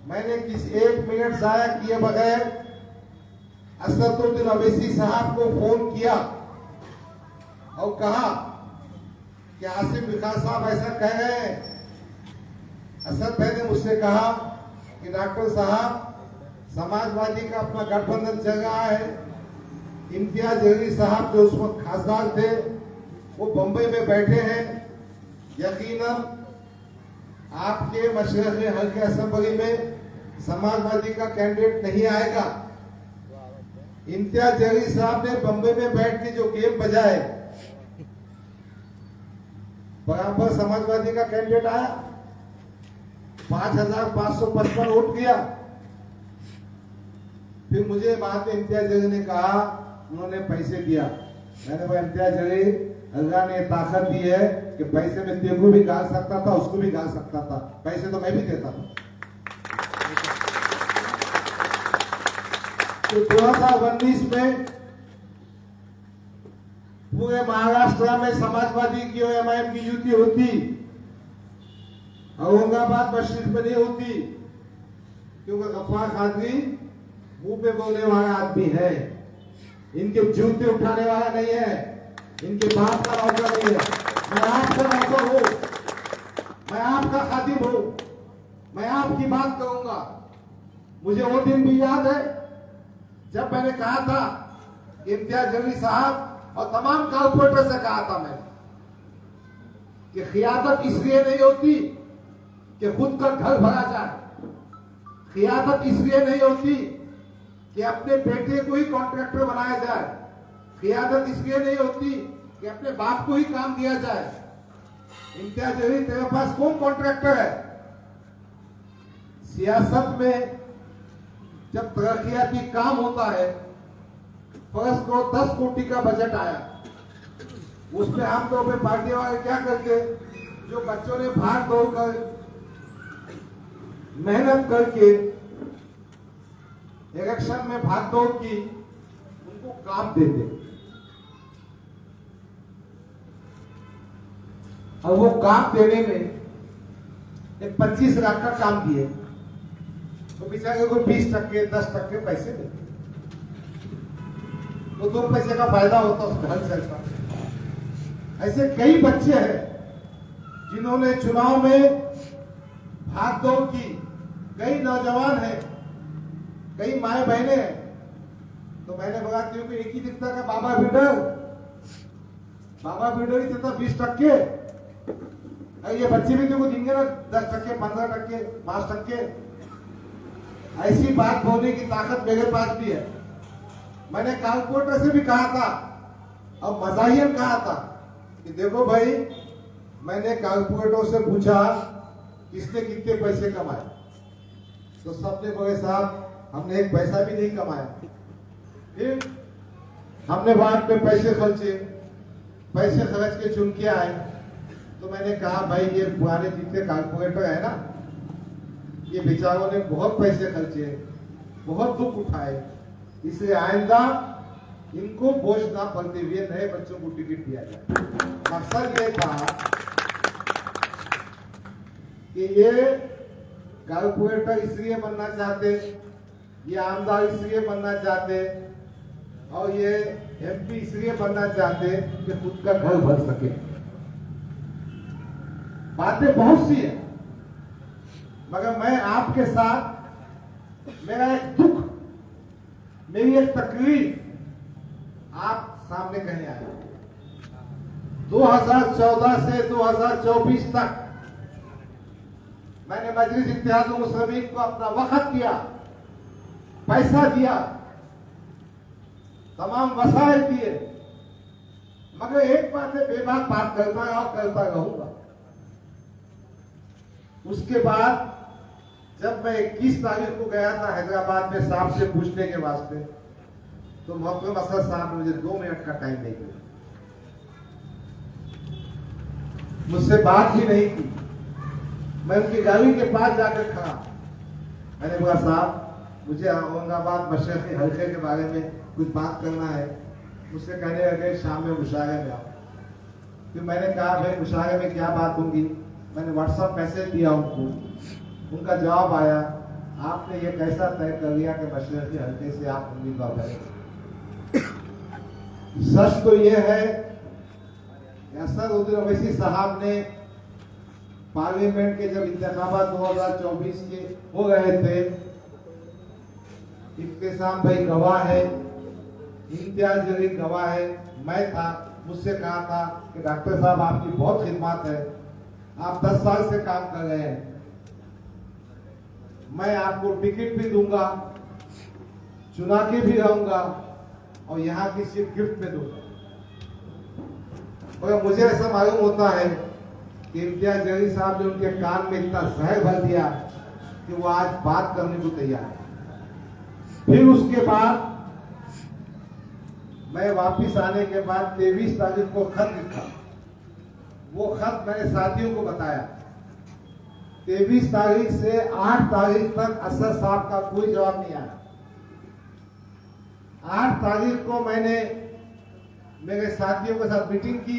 मैंने किसी 1 मिनट जाया किए बगैर असदुद्दीन अवैसी साहब को फोन किया और कहा कि आसिफ बिखा साहब ऐसा कह रहे हैं। असद भाई ने मुझसे कहा कि डॉक्टर साहब, समाजवादी का अपना गठबंधन चल रहा है। इम्तियाज जलील साहब जो उस वक्त खासदार थे वो बंबई में बैठे हैं। यकीनन आपके मशरक़ी हल्के असेंबली में समाजवादी का कैंडिडेट नहीं आएगा। इम्तियाज जलील साहब ने बंबई में बैठ के जो गेम बजाए, बराबर समाजवादी का कैंडिडेट आया, 5555 वोट किया। फिर मुझे बाद में इम्तियाज जलील ने कहा उन्होंने पैसे दिया। मैंने कहा इम्तियाज जलील, अल्लाह ने ताकत दी है कि पैसे में तेरे को भी गाल सकता था, उसको भी गाल सकता था, पैसे तो मैं भी देता था। तो 2019 में पूरे महाराष्ट्र में समाजवादी की और एमआईएम की युति होती, औरंगाबाद मस्जिद में नहीं होती, क्योंकि गफ्फार कादरी मुंह पे बोलने वाला आदमी है, इनके जूते उठाने वाला नहीं है, इनके बाप का नौकर नहीं है। मैं आपका नौकर हूं, मैं आपका खादिम हूं, मैं आपकी बात करूंगा। मुझे वो दिन भी याद है जब मैंने कहा था इम्तियाज जलील साहब और तमाम कारपोरेटर से कहा था मैंने कि खियादत इसलिए नहीं होती कि खुद का घर भरा जाए, खियादत इसलिए नहीं होती कि अपने बेटे को ही कॉन्ट्रैक्टर बनाया जाए, खियादत इसलिए नहीं होती कि अपने बाप को ही काम दिया जाए। इम्तियाज जलील, तेरे पास कौन कॉन्ट्रैक्टर है? सियासत में जब तरक्याती काम होता है, फर्स्ट को 10 कोटी का बजट आया, उसमें आमतौर पे पार्टी वाले क्या करके, जो बच्चों ने भाग दौड़ कर मेहनत करके इलेक्शन में भाग दौड़ की, उनको काम देते और वो काम देने में 25 लाख का काम दिए तो बेचारे को 20%, 10% पैसे देते, तो 2 पैसे का फायदा होता उसमें हल चलता। ऐसे कई बच्चे हैं जिन्होंने चुनाव में भाग दौड़ की, कई नौजवान हैं, कई माए बहने हैं। तो मैंने बोला क्योंकि एक ही दिखता का बाबा बिल्डर ही देता 20%, ये बच्चे भी तुमको देंगे ना 10%, 15%, 5%। ऐसी बात बोलने की ताकत मेरे पास भी है। मैंने कारपोरेटर से भी कहा था और मजाहियन कहा था कि देखो भाई, मैंने कारपोरेटरों से पूछा किसने कितने पैसे कमाए, तो सबने बोले साहब हमने एक पैसा भी नहीं कमाया। फिर हमने बाद में पैसे खर्च के चुन के आए। तो मैंने कहा भाई ये पुराने जितने कारपोरेटर है ना, ये बेचारों ने बहुत पैसे खर्चे, बहुत दुख उठाए, इसलिए आइंदा इनको बोझ ना पड़ते हुए नए बच्चों को टिकट दिया जाए। मकसद ये था कि ये कारपोरेटर इसलिए बनना चाहते, ये आमदार इसलिए बनना चाहते और ये एमपी इसलिए बनना चाहते कि खुद का घर भर सके। बातें बहुत सी है, मगर मैं आपके साथ मेरा एक दुख, मेरी एक तकलीफ आप सामने कहने आया। 2014 से 2024 तक मैंने मजलिस इत्तेहादुल मुस्लिमीन को अपना वक्त दिया, पैसा दिया, तमाम वसाइल दिए, मगर एक बात है, बेबाक बात करता है और करता रहूंगा। उसके बाद जब मैं 21 तारीख को गया था हैदराबाद में साहब से पूछने के वास्ते, तो मोहम्मद असद साहब ने मुझे 2 मिनट का टाइम नहीं दिया, मुझसे बात भी नहीं की। मैं उनकी गाड़ी के पास जाकर खड़ा, मैंने बोला साहब मुझे औरंगाबाद मशरक़ी हल्के के बारे में कुछ बात करना है। मुझसे कहने लगे शाम में मुशायरे में आओ। फिर मैंने कहा भाई मुशायरे में क्या बात होगी। मैंने व्हाट्सएप मैसेज दिया उनको, उनका जवाब आया आपने ये कैसा तय कर लिया कि मशरक़ी हल्के से आप उम्मीदवार बने? सच तो ये है कि असदुद्दीन ओवैसी साहब ने पार्लियामेंट के जब इंतखाबात 2024 के हो गए थे, इब्तिसाम भाई गवाह है, इम्तियाज जलील गवाह है, मैं था, मुझसे कहा था कि डॉक्टर साहब आपकी बहुत खिदमत है, आप 10 साल से काम कर रहे हैं, मैं आपको टिकट भी दूंगा, चुना के भी रहूंगा और यहाँ की सीट गिफ्ट में दूंगा। मगर मुझे ऐसा मालूम होता है कि इम्तियाज जलील साहब ने उनके कान में इतना जहर भर दिया कि वो आज बात करने को तैयार है। फिर उसके बाद मैं वापिस आने के बाद 23 तारीख को खत लिखा। वो खत मैंने साथियों को बताया। 23 तारीख से 8 तारीख तक असद साहब का कोई जवाब नहीं आया। 8 तारीख को मैंने मेरे साथियों के साथ मीटिंग की।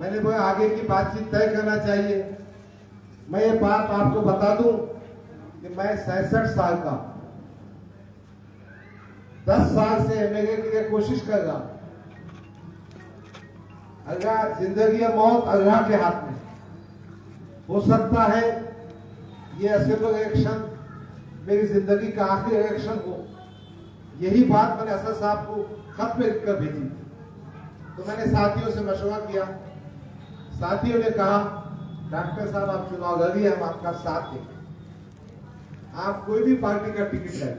मैंने बोला आगे की बातचीत तय करना चाहिए। मैं ये बात आपको बता दूं कि मैं 66 साल का 10 साल से एमएलए के लिए कोशिश कर रहा। अल्लाह जिंदगी और मौत अल्लाह के हाथ में। हो सकता है ये असेंबली इलेक्शन मेरी जिंदगी का आखिरी इलेक्शन हो। यही बात मैंने असद साहब को खत में लिखकर भेजी। तो मैंने साथियों से मशवरा किया। साथियों ने कहा डॉक्टर साहब आप चुनाव लड़िए, हम आपका साथ देंगे, आप कोई भी पार्टी का टिकट ले।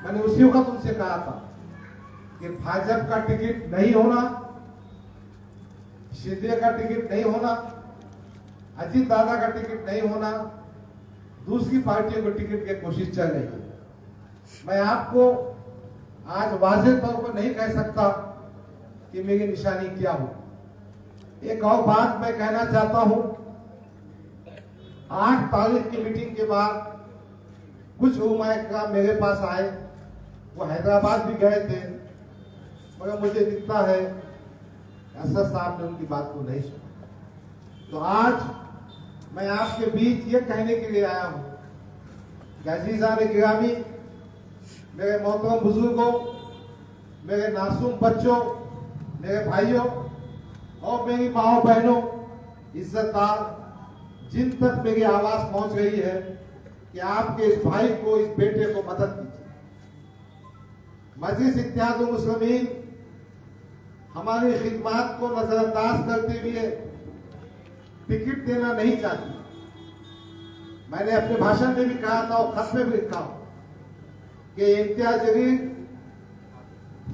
मैंने उसी वक्त उनसे कहा था कि भाजपा का टिकट नहीं होना, शिंदे का टिकट नहीं होना, अजीत दादा का टिकट नहीं होना, दूसरी पार्टियों को टिकट की कोशिश चल रही है। मैं आपको आज वाज़ेह तौर पर नहीं कह सकता कि मेरी निशानी क्या हो। एक और बात मैं कहना चाहता हूं, 8 तारीख की मीटिंग के बाद कुछ उम्मीदवार मेरे पास आए। वो हैदराबाद भी गए थे, मगर मुझे दिखता है असद साहब ने उनकी बात को नहीं सुना। तो आज मैं आपके बीच ये कहने के लिए आया हूं कि अजीज़ान गिरामी, मेरे मोहतरम बुजुर्गों, मेरे मासूम बच्चों, मेरे भाइयों और मेरी माओ बहनों, इज्जतदार, जिन तक मेरी आवाज पहुंच रही है कि आपके इस भाई को, इस बेटे को मदद कीजिए। मजलिस इत्तेहादुल मुस्लिमीन हमारी खिदमत को नजरअंदाज करते हुए टिकट देना नहीं चाहती। मैंने अपने भाषण में भी कहा था और खत में भी लिखा कि इम्तियाज जलील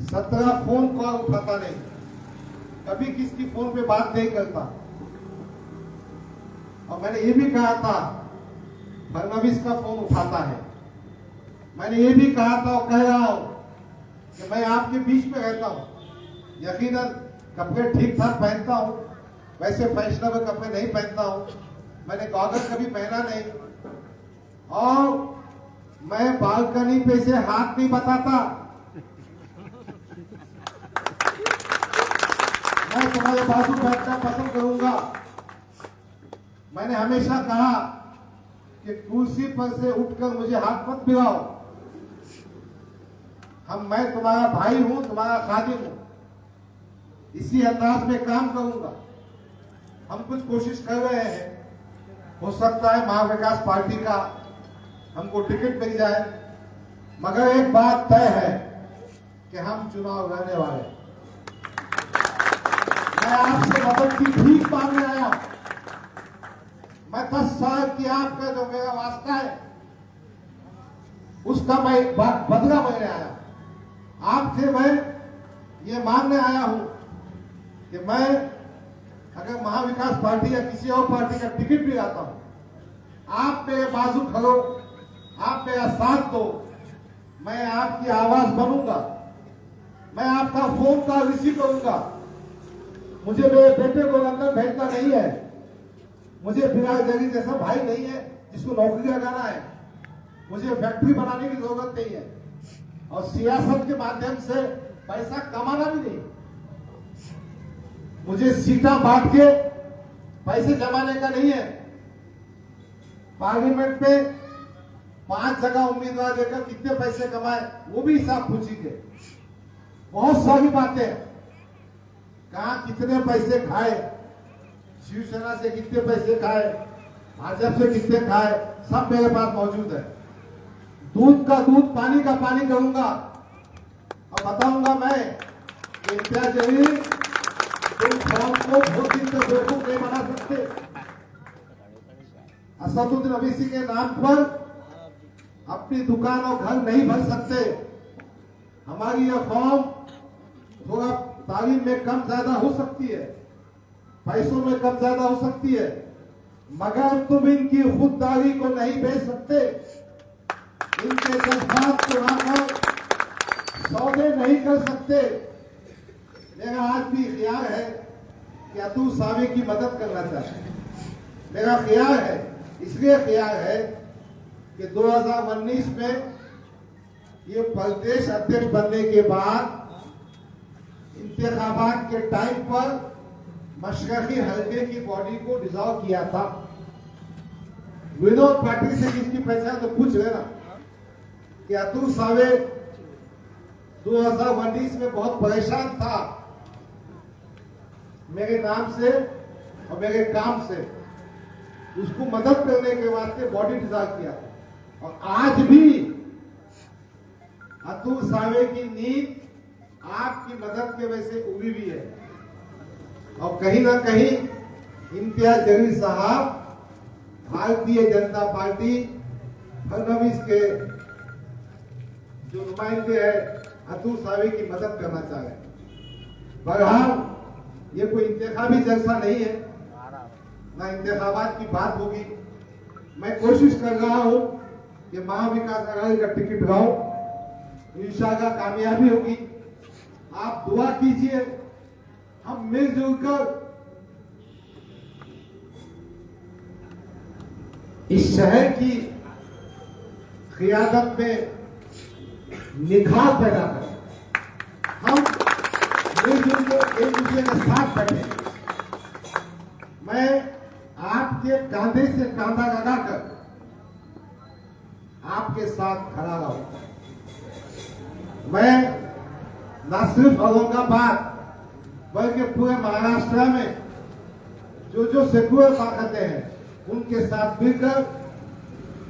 17 फोन कॉल उठाता नहीं, कभी किसकी फोन पे बात नहीं करता। और मैंने ये भी कहा था फडणवीस का फोन उठाता है। मैंने ये भी कहा था और कह रहा हूं कि मैं आपके बीच में रहता हूं। यकीनन कपड़े ठीक ठाक पहनता हूं, वैसे फैशनेबल कपड़े नहीं पहनता हूं। मैंने गॉगल कभी पहना नहीं और मैं बालकनी पे से हाथ नहीं बताता। मैं तुम्हारे बाजू बैठना पसंद करूंगा। मैंने हमेशा कहा कि कुर्सी पर से उठकर मुझे हाथ मत मिलाओ। मैं तुम्हारा भाई हूं, तुम्हारा खादिम हूं, इसी अंदाज में काम करूंगा। हम कुछ कोशिश कर रहे हैं, हो सकता है महाविकास पार्टी का हमको टिकट मिल जाए, मगर एक बात तय है कि हम चुनाव लड़ने वाले हैं। मैं आपसे मदद की भीख मांगने आया हूं। मैं 10 साल की आपका जो मेरा वास्ता है उसका मैं बदला लेने आया हूं। आपसे मैं ये मांगने आया हूं कि मैं अगर महाविकास पार्टी या किसी और पार्टी का टिकट भी लाता हूं, आप मेरे बाजू खड़ो, आप मेरा साथ दो, मैं आपकी आवाज बनूंगा, मैं आपका फोन कॉल रिसीव करूंगा। मुझे मेरे बेटे को लंदन भेजना नहीं है, मुझे फिलहाल जलील जैसा भाई नहीं है जिसको नौकरी लगाना है, मुझे फैक्ट्री बनाने की जरूरत नहीं है और सियासत के माध्यम से पैसा कमाना भी नहीं। मुझे सीटा बांट के पैसे जमाने का नहीं है। पार्लियामेंट में 5 जगह उम्मीदवार देकर कितने पैसे कमाए वो भी हिसाब पूछेंगे। बहुत सारी बातें, कहां कितने पैसे खाए, शिवसेना से कितने पैसे खाए, भाजपा से कितने खाए, सब मेरे पास मौजूद है। दूध का दूध, पानी का पानी कहूंगा और बताऊंगा मैं कि इम्तियाज जलील तुम फॉर्म को बहुत दिन तक बेवकूफ नहीं बना सकते। असदुद्दीन अवैसी के नाम पर अपनी दुकान और घर नहीं भर सकते। हमारी यह फॉर्म थोड़ा तालीम में कम ज्यादा हो सकती है, पैसों में कम ज्यादा हो सकती है, मगर तुम इनकी खुददारी को नहीं बेच सकते। इनके जज्बात को आकर सौदे नहीं कर सकते। मेरा आज भी ख्याल है कि अतुल सावे की मदद करना चाहते। मेरा ख्याल है, इसलिए ख्याल है कि 2019 में ये प्रदेश अध्यक्ष बनने के बाद इंतखाबात के टाइम पर मशरकी हल्के की बॉडी को डिसॉल्व किया था। विनोद पाटिल से जिसकी पहचान तो पूछ लेना कि अतुल सावे 2019 में बहुत परेशान था मेरे नाम से और मेरे काम से। उसको मदद करने के वास्ते बॉडी डिसॉल्व किया था। और आज भी अतुल सावे की नींद आपकी मदद के वजह से उड़ी भी है। और कहीं ना कहीं इम्तियाज जलील साहब भारतीय जनता पार्टी फडणवीस के जो नुमाइंदे हैं अतुल सावे की मदद करना चाह रहे हैं। बहरहाल ये कोई इंतखाबी जलसा नहीं है, ना इंतखाबात की बात होगी। मैं कोशिश कर रहा हूं कि महाविकास आघाड़ी का टिकट लाऊं, इंशाअल्लाह कामयाबी होगी। आप दुआ कीजिए, हम मिलजुल कर इस शहर की क़ियादत में निखार पैदा करें। हम मिलजुल कर एक दूसरे के साथ बैठे। मैं आपके कांधे से कांधा लगाकर आपके साथ खड़ा रहूं। मैं न सिर्फ औरंगाबाद बल्कि पूरे महाराष्ट्र में जो सेकुलर ताकतें हैं उनके साथ मिलकर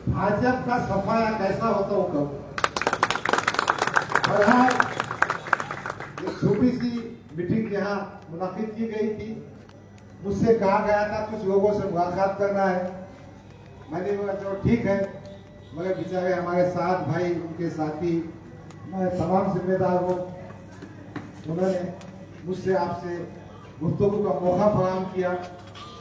भाजपा का सफाया कैसा होता वो कहूं। और हाँ, एक छोटी सी मीटिंग यहाँ मुनाकिद की गई थी। मुझसे कहा गया था कुछ लोगों से मुलाकात करना है। मैंने बोला चलो ठीक है, मगर बेचारे हमारे साथ भाई, उनके साथी, मैं तमाम जिम्मेदार हूँ, उन्होंने मुझसे आपसे गुफ्तगू का मौका फराहम किया।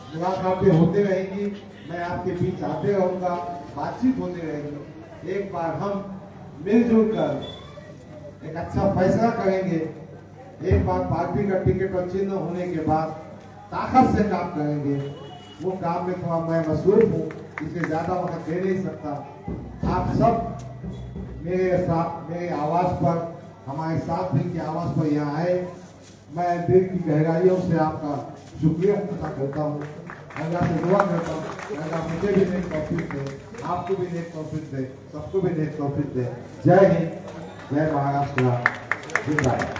मुलाकातें होते रहेंगी, मैं आपके बीच आते रहूंगा, बातचीत होती रहेगी। एक बार हम मिलजुल कर एक अच्छा फैसला करेंगे। एक बार पार्टी का टिकट और चिन्ह होने के बाद ताकत से काम करेंगे। वो काम में थोड़ा मैं मसरूफ हूँ, इससे ज्यादा वक्त दे नहीं सकता। आप सब मेरे साथ, मेरे आवाज पर, हमारे साथ मिलकर आवाज पर यहाँ आए। मैं दिल की गहराइयों से आपका शुक्रिया अदा करता हूँ। अल्लाह से दुआ करता हूँ अल्लाह मुझे भी नेक तौफीक दे, आपको भी नेक तौफीक दे, सबको भी नेक तौफीक दे। जय हिंद, जय महाराष्ट्र, जिंदाबाद।